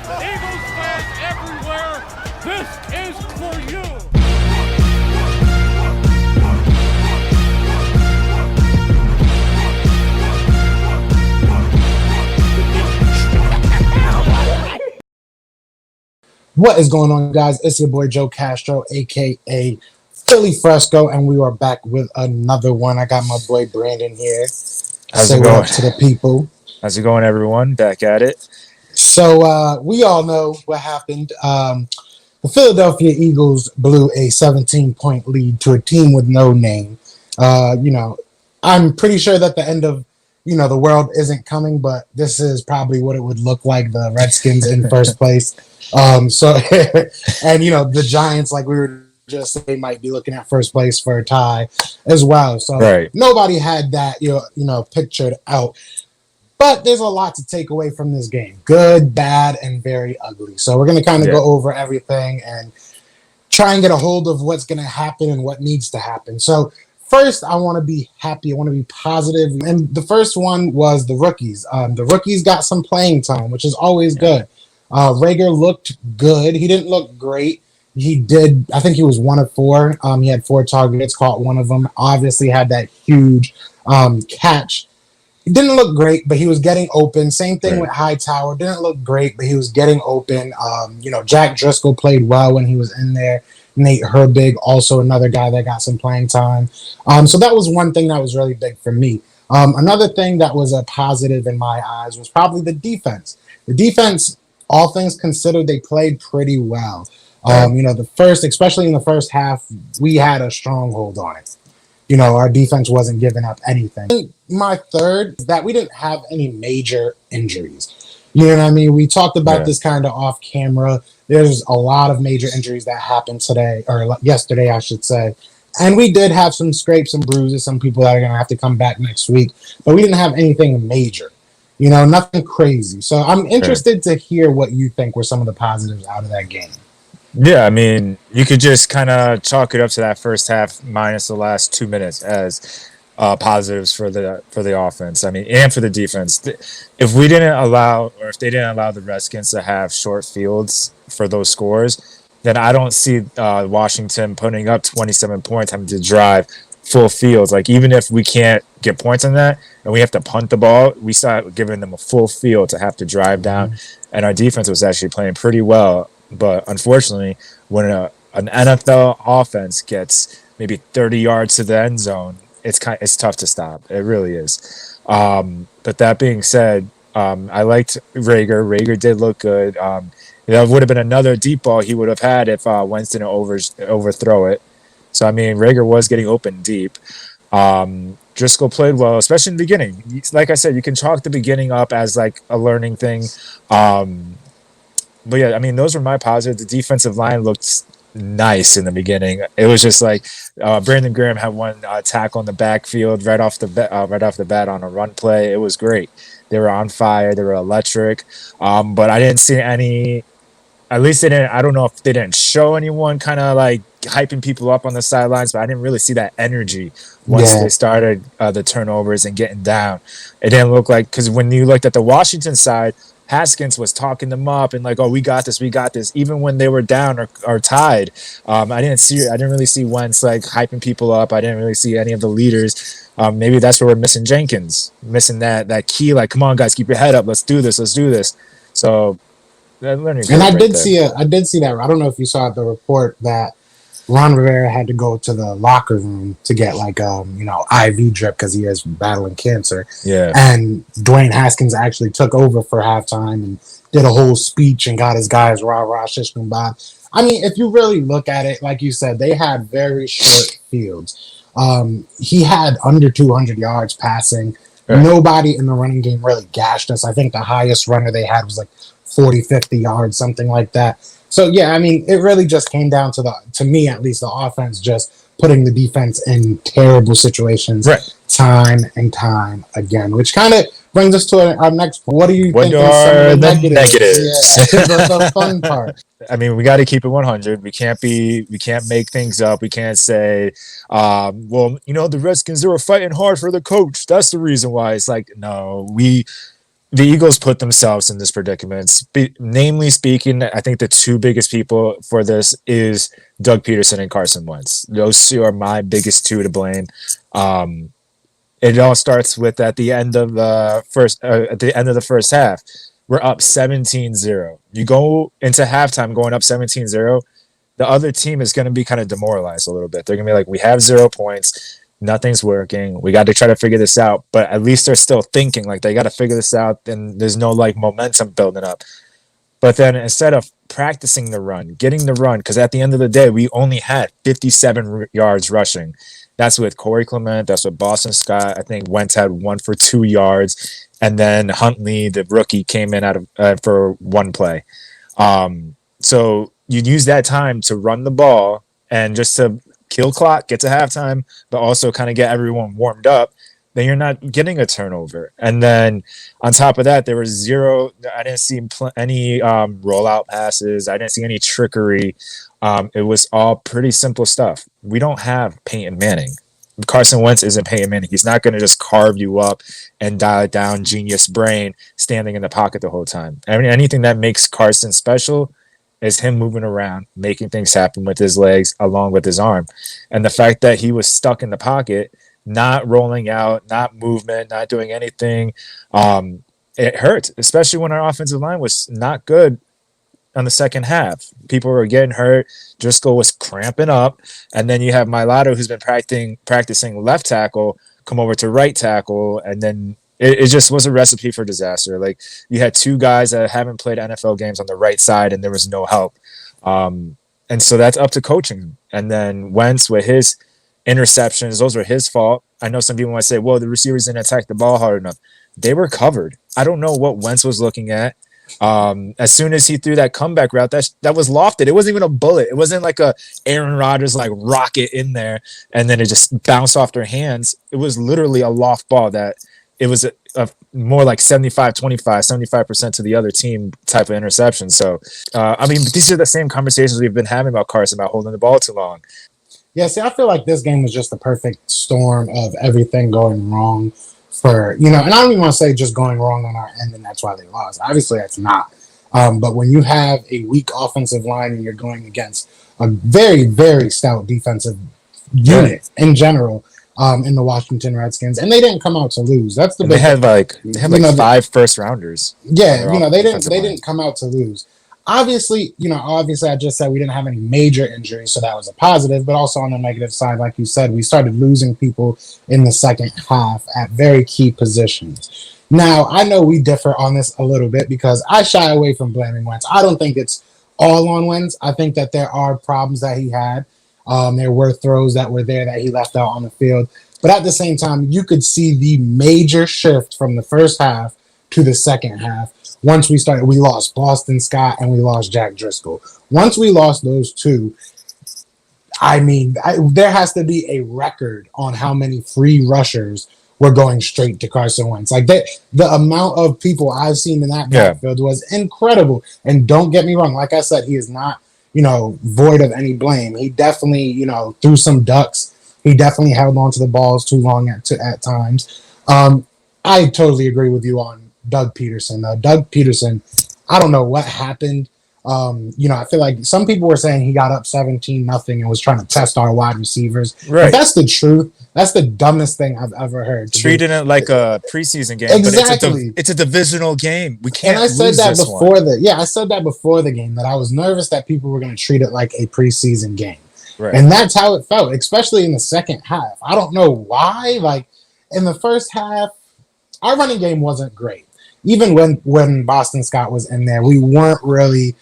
Eagles fans everywhere, this is for you. What is going on, guys? It's your boy Joe Castro, aka Philly Fresco, and we are back with another one. I got my boy Brandon here. How's Say it what going? up to the people. How's it going, everyone? Back at it. So we all know what happened. The Philadelphia Eagles blew a 17-point lead to a team with no name. I'm pretty sure that the end of the world isn't coming, but this is probably what it would look like. The Redskins in first place. So and the Giants, like we were just saying, might be looking at first place for a tie as well. So Right. nobody had that pictured out. But there's a lot to take away from this game. Good, bad, and very ugly. So we're going to kind of Yeah. go over everything and try and get a hold of what's going to happen and what needs to happen. So first, I want to be happy. I want to be positive. And the first one was the rookies. The rookies got some playing time, which is always good. Rager looked good. He didn't look great. He did. I think he was 1 of 4. He had 4 targets, caught one of them. Obviously had that huge catch. He didn't look great, but he was getting open. Same thing with Hightower. Didn't look great, but he was getting open. Jack Driscoll played well when he was in there. Nate Herbig, also another guy that got some playing time. So that was one thing that was really big for me. Another thing that was a positive in my eyes was probably the defense. The defense, all things considered, they played pretty well. Especially in the first half, we had a stronghold on it. Our defense wasn't giving up anything. My third is that we didn't have any major injuries. You know what I mean? We talked about this kind of off camera. There's a lot of major injuries that happened today, or yesterday, I should say. And we did have some scrapes and bruises, some people that are going to have to come back next week. But we didn't have anything major. Nothing crazy. So I'm interested to hear what you think were some of the positives out of that game. Yeah, I mean, you could just kind of chalk it up to that first half minus the last 2 minutes as positives for the offense. I mean, and for the defense. If we didn't allow, or if they didn't allow the Redskins to have short fields for those scores, then I don't see Washington putting up 27 points, having to drive full fields. Like, even if we can't get points on that and we have to punt the ball, we start giving them a full field to have to drive down. And our defense was actually playing pretty well. But unfortunately, when an NFL offense gets maybe 30 yards to the end zone, it's tough to stop. It really is. But that being said, I liked Rager. Rager did look good. That would have been another deep ball he would have had if Wentz didn't overthrow it. So, I mean, Rager was getting open deep. Driscoll played well, especially in the beginning. Like I said, you can chalk the beginning up as like a learning thing. But yeah, I mean, those were my positives. The defensive line looked nice in the beginning. It was just like Brandon Graham had one tackle on the backfield right off the bat on a run play. It was great. They were on fire. They were electric. But I didn't see any. At least they didn't. I don't know if they didn't show anyone kind of like hyping people up on the sidelines, but I didn't really see that energy once they started the turnovers and getting down. It didn't look like, because when you looked at the Washington side, Haskins was talking them up and like, oh, we got this. Even when they were down or tied, I didn't really see Wentz like hyping people up. I didn't really see any of the leaders. Maybe that's where we're missing Jenkins, missing that key. Like, come on, guys, keep your head up. Let's do this. So, and I did see that. I don't know if you saw the report that Ron Rivera had to go to the locker room to get like IV drip because he is battling cancer. Yeah. And Dwayne Haskins actually took over for halftime and did a whole speech and got his guys rah shish bob. I mean, if you really look at it, like you said, they had very short fields. He had under 200 yards passing. Right. Nobody in the running game really gashed us. I think the highest runner they had was like 40, 50 yards, something like that. So, yeah, I mean, it really just came down to me at least, the offense just putting the defense in terrible situations time and time again, which kind of brings us to our next point. What do you think are some of the negatives? Yeah, the fun part. I mean, we got to keep it 100. We can't make things up. We can't say, the Redskins, they were fighting hard for the coach. That's the reason why. It's like, no, we the Eagles put themselves in this predicament. Namely speaking, I think the two biggest people for this is Doug Peterson and Carson Wentz. Those two are my biggest two to blame. It all starts with at the end of the first half, we're up 17-0. You go into halftime going up 17-0, the other team is going to be kind of demoralized a little bit. They're going to be like, we have 0 points. Nothing's working. We got to try to figure this out. But at least they're still thinking like they got to figure this out. And there's no like momentum building up. But then instead of practicing the run, getting the run, because at the end of the day, we only had 57 yards rushing. That's with Corey Clement. That's with Boston Scott. I think Wentz had 1 for 2 yards. And then Huntley, the rookie, came in out of for 1 play. So you use that time to run the ball and just to kill clock, get to halftime, but also kind of get everyone warmed up, then you're not getting a turnover. And then on top of that, there was zero. I didn't see any rollout passes. I didn't see any trickery. It was all pretty simple stuff. We don't have Peyton Manning. Carson Wentz isn't Peyton Manning. He's not going to just carve you up and dial it down, genius brain, standing in the pocket the whole time. I mean, anything that makes Carson special is him moving around, making things happen with his legs along with his arm. And the fact that he was stuck in the pocket, not rolling out, not movement, not doing anything, it hurts, especially when our offensive line was not good on the second half. People were getting hurt. Driscoll was cramping up. And then you have Mailata, who's been practicing left tackle, come over to right tackle, and then it just was a recipe for disaster. Like, you had 2 guys that haven't played NFL games on the right side, and there was no help. And so that's up to coaching. And then Wentz with his interceptions, those were his fault. I know some people might say, well, the receivers didn't attack the ball hard enough. They were covered. I don't know what Wentz was looking at. As soon as he threw that comeback route, that was lofted. It wasn't even a bullet. It wasn't like a Aaron Rodgers like rocket in there and then it just bounced off their hands. It was literally a loft ball that it was a more like 75-25, 75% to the other team type of interception. So, I mean, these are the same conversations we've been having about Carson, about holding the ball too long. Yeah, see, I feel like this game was just the perfect storm of everything going wrong for, and I don't even want to say just going wrong on our end and that's why they lost. Obviously, that's not. But when you have a weak offensive line and you're going against a very, very stout defensive unit in general, in the Washington Redskins, and they didn't come out to lose. That's the big. They had like 5 first rounders. Yeah, they didn't come out to lose. Obviously, I just said we didn't have any major injuries, so that was a positive. But also on the negative side, like you said, we started losing people in the second half at very key positions. Now, I know we differ on this a little bit because I shy away from blaming Wentz. I don't think it's all on Wentz. I think that there are problems that he had. There were throws that were there that he left out on the field. But at the same time, you could see the major shift from the first half to the second half. Once we lost Boston Scott and we lost Jack Driscoll. Once we lost those two, I mean, there has to be a record on how many free rushers were going straight to Carson Wentz. Like the amount of people I've seen in that backfield was incredible. And don't get me wrong, like I said, he is not, void of any blame. He definitely, threw some ducks. He definitely held on to the balls too long at times. I totally agree with you on Doug Peterson. Doug Peterson, I don't know what happened. I feel like some people were saying he got up 17-0 and was trying to test our wide receivers. Right. But that's the truth. That's the dumbest thing I've ever heard. Treating it like a preseason game. Exactly. But it's a divisional game. We can't. And I said that before I said that before the game, that I was nervous that people were going to treat it like a preseason game. Right. And that's how it felt, especially in the second half. I don't know why. Like, in the first half, our running game wasn't great. Even when Boston Scott was in there, we weren't running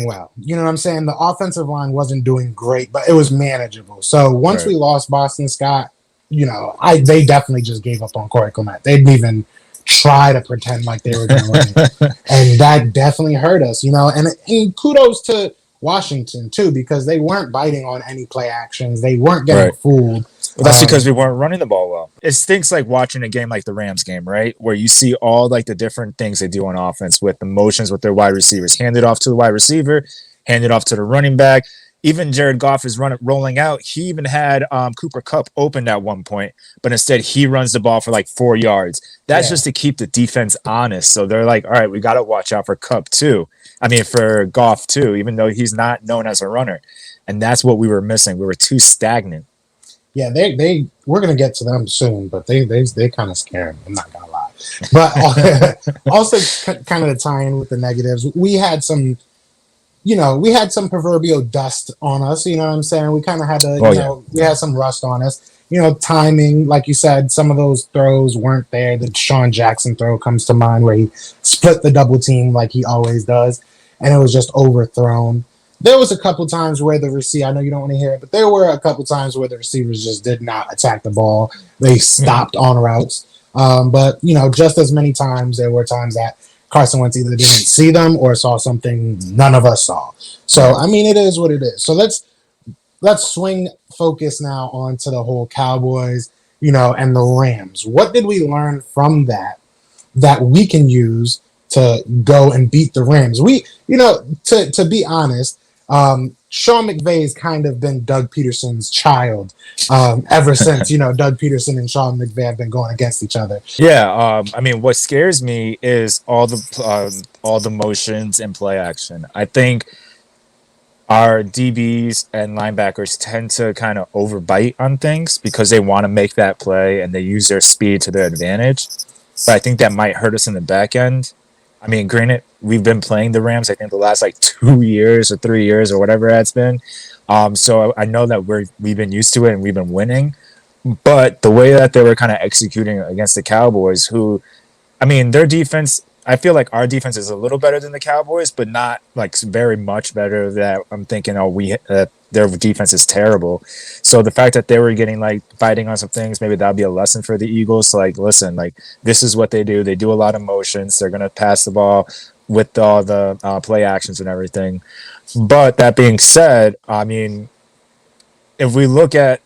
well. You know what I'm saying? The offensive line wasn't doing great, but it was manageable. So once we lost Boston Scott, they definitely just gave up on Corey Clement. They didn't even try to pretend like they were going to win. And that definitely hurt us, And kudos to Washington, too, because they weren't biting on any play actions. They weren't getting fooled. Well, that's because we weren't running the ball well. It stinks like watching a game like the Rams game, right? Where you see all like the different things they do on offense with the motions with their wide receivers. Hand it off to the wide receiver, hand it off to the running back. even Jared Goff is rolling out. He even had Cooper Kupp opened at one point, but instead he runs the ball for like 4 yards. That's just to keep the defense honest. So they're like, all right, we got to watch out for Kupp too. I mean, for Goff too, even though he's not known as a runner. And that's what we were missing. We were too stagnant. Yeah, we're gonna get to them soon, but they kind of scare me. I'm not gonna lie. But also kind of to tie in with the negatives, we had some proverbial dust on us. You know what I'm saying? We kind of had to, we had some rust on us. Timing, like you said, some of those throws weren't there. The Deshaun Jackson throw comes to mind where he split the double team like he always does, and it was just overthrown. There was a couple times where the receiver, I know you don't want to hear it, but there were a couple times where the receivers just did not attack the ball. They stopped on routes. But, just as many times, there were times that Carson Wentz either didn't see them or saw something none of us saw. So, I mean, it is what it is. So let's swing focus now onto the whole Cowboys, and the Rams. What did we learn from that we can use to go and beat the Rams? We, to be honest, Sean McVay's kind of been Doug Peterson's child ever since, Doug Peterson and Sean McVay have been going against each other. Yeah, I mean, what scares me is all the motions and play action. I think our DBs and linebackers tend to kind of overbite on things because they want to make that play and they use their speed to their advantage. But I think that might hurt us in the back end. I mean, granted, we've been playing the Rams, I think, the last 2 years or 3 years or whatever that's been. So I know that we've been used to it and we've been winning. But the way that they were kind of executing against the Cowboys, who, I mean, their defense, I feel like our defense is a little better than the Cowboys, but not very much better that I'm thinking, their defense is terrible. So the fact that they were getting fighting on some things, maybe that'll be a lesson for the Eagles. Listen, this is what they do. They do a lot of motions. They're going to pass the ball with all the play actions and everything. But that being said, I mean, if we look at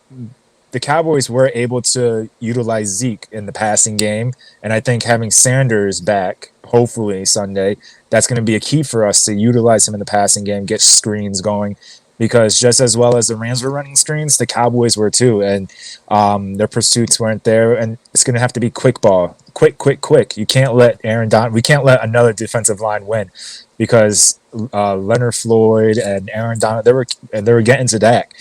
the Cowboys were able to utilize Zeke in the passing game. And I think having Sanders back, hopefully Sunday, that's going to be a key for us to utilize him in the passing game, get screens going. Because just as well as the Rams were running screens, the Cowboys were too. And their pursuits weren't there. And it's going to have to be quick ball. Quick. You can't let we can't let another defensive line win because Leonard Floyd and Aaron Donald, they were getting to Dak.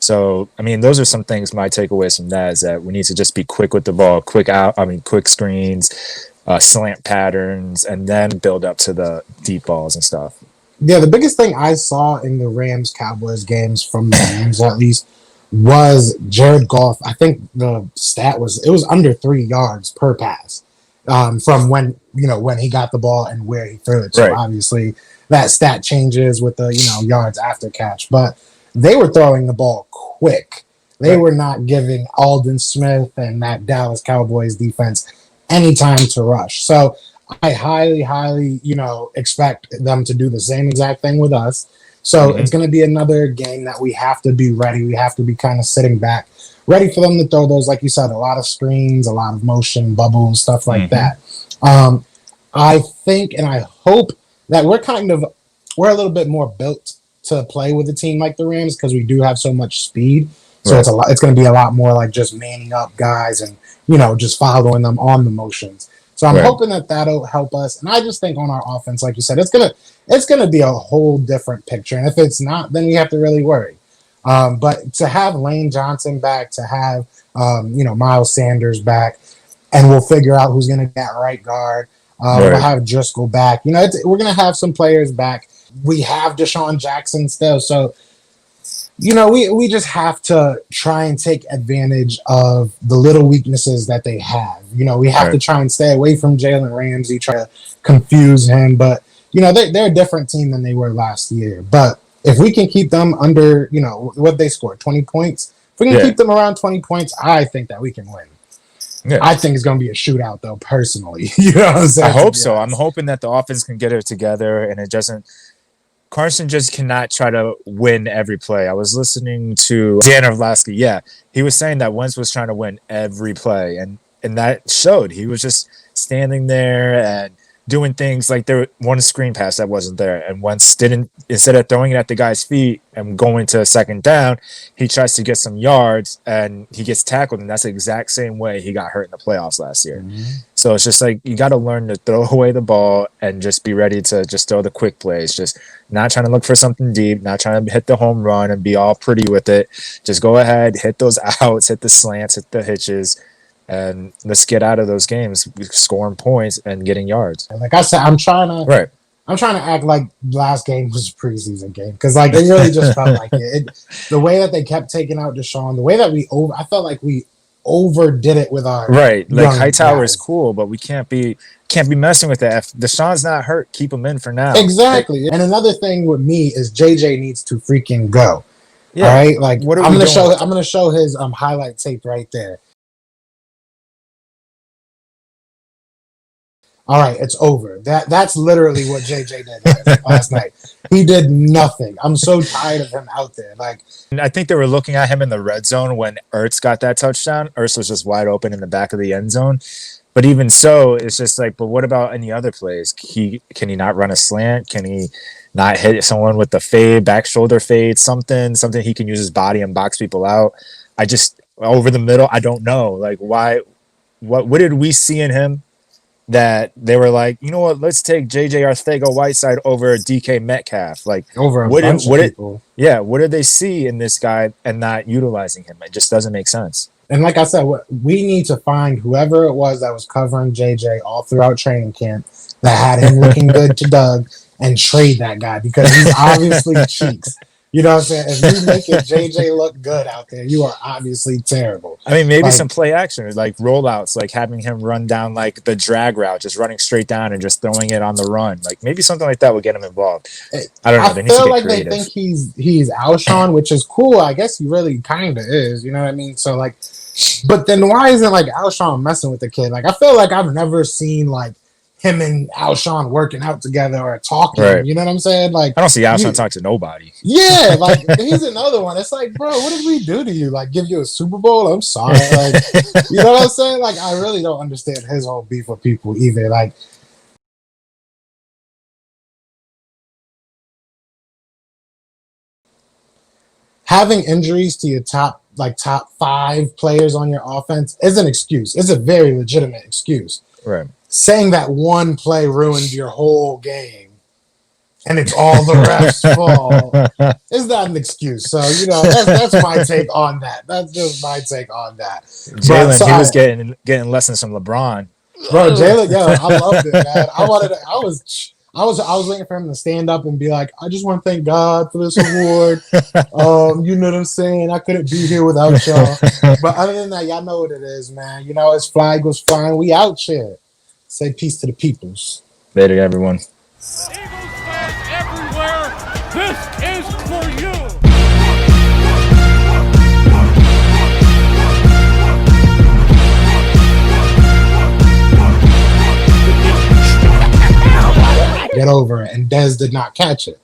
So, I mean, those are some things my takeaways from that is that we need to just be quick with the ball, quick screens, slant patterns, and then build up to the deep balls and stuff. Yeah, the biggest thing I saw in the Rams-Cowboys games from the Rams, at least, was Jared Goff. I think the stat was under 3 yards per pass from when he got the ball and where he threw it. So right. Obviously that stat changes with the yards after catch, but they were throwing the ball quick. They were not giving Aldon Smith and that Dallas Cowboys defense any time to rush. So I highly, expect them to do the same exact thing with us. So It's going to be another game that we have to be ready. We have to be kind of sitting back, ready for them to throw those, like you said, a lot of screens, a lot of motion, bubbles, stuff like that. I think and I hope that we're a little bit more built to play with a team like the Rams because we do have so much speed. So it's going to be a lot more like just manning up guys and, just following them on the motions. So I'm hoping that that'll help us. And I just think on our offense, like you said, it's gonna be a whole different picture. And if it's not, then we have to really worry. But to have Lane Johnson back, to have Miles Sanders back, and we'll figure out who's gonna get right guard. We'll have Driscoll back. We're gonna have some players back. We have Deshaun Jackson still, so. We just have to try and take advantage of the little weaknesses that they have. We have to try and stay away from Jalen Ramsey, try to confuse him. But, they're a different team than they were last year. But if we can keep them under, what they scored, 20 points. If we can keep them around 20 points, I think that we can win. Yeah. I think it's going to be a shootout, though, personally. You know what I'm saying? I hope so. I'm hoping that the offense can get it together and it doesn't. Carson just cannot try to win every play. I was listening to Dan Orlovsky. Yeah, he was saying that Wentz was trying to win every play, and that showed. He was just standing there and doing things like there one screen pass that wasn't there, and once didn't, instead of throwing it at the guy's feet and going to a second down, he tries to get some yards and he gets tackled, and that's the exact same way he got hurt in the playoffs last year. So it's just like you got to learn to throw away the ball and just be ready to just throw the quick plays. Just not trying to look for something deep, not trying to hit the home run and be all pretty with it. Just go ahead, hit those outs, hit the slants, hit the hitches, and let's get out of those games scoring points and getting yards. Like I said, I'm trying to act like last game was a preseason game because like it really just felt like it. The way that they kept taking out Deshaun, the way that I felt like we overdid it with our like Hightower is cool, but we can't be messing with that. If Deshaun's not hurt, keep him in for now. Exactly. And another thing with me is JJ needs to freaking go. Yeah. All right. Like what I'm gonna show his highlight tape right there. All right, it's over. That's literally what JJ did last night. He did nothing. I'm so tired of him out there. Like, I think they were looking at him in the red zone when Ertz got that touchdown. Ertz was just wide open in the back of the end zone. But even so, it's just like, but what about any other plays? Can he not run a slant? Can he not hit someone with the fade, back shoulder fade, something he can use his body and box people out? I just over the middle, I don't know. Like why what did we see in him that they were like, you know what, let's take JJ Arcega-Whiteside over DK Metcalf. Like over a bunch of people. What did they see in this guy and not utilizing him? It just doesn't make sense. And like I said, we need to find whoever it was that was covering JJ all throughout training camp that had him looking good to Doug and trade that guy because he's obviously cheeks. You know what I'm saying? If you making JJ look good out there, you are obviously terrible. I mean, maybe some play action, like rollouts, like having him run down like the drag route, just running straight down and just throwing it on the run. Like maybe something like that would get him involved. I don't know. I feel like they think he's Alshon, which is cool. I guess he really kind of is. You know what I mean? So like, but then why isn't like Alshon messing with the kid? Like I feel like I've never seen like him and Alshon working out together or talking. Right. You know what I'm saying? Like I don't see Alshon talk to nobody. Yeah, like he's another one. It's like, bro, what did we do to you? Like give you a Super Bowl? I'm sorry. Like you know what I'm saying? Like I really don't understand his whole beef with people either. Like having injuries to your top 5 players on your offense is an excuse. It's a very legitimate excuse. Right. Saying that one play ruined your whole game and it's all the refs' fault is not an excuse. So, you know, that's my take on that. That's just my take on that. Jalen, he was getting lessons from LeBron. Bro, Jalen, yo, I loved it, man. I was waiting for him to stand up and be like, I just want to thank God for this award. You know what I'm saying? I couldn't be here without y'all. But other than that, y'all know what it is, man. You know, it's flag goes flying. We out here. Say peace to the peoples. Later, everyone. Eagles fans everywhere, this is for you. Get over it. And Dez did not catch it.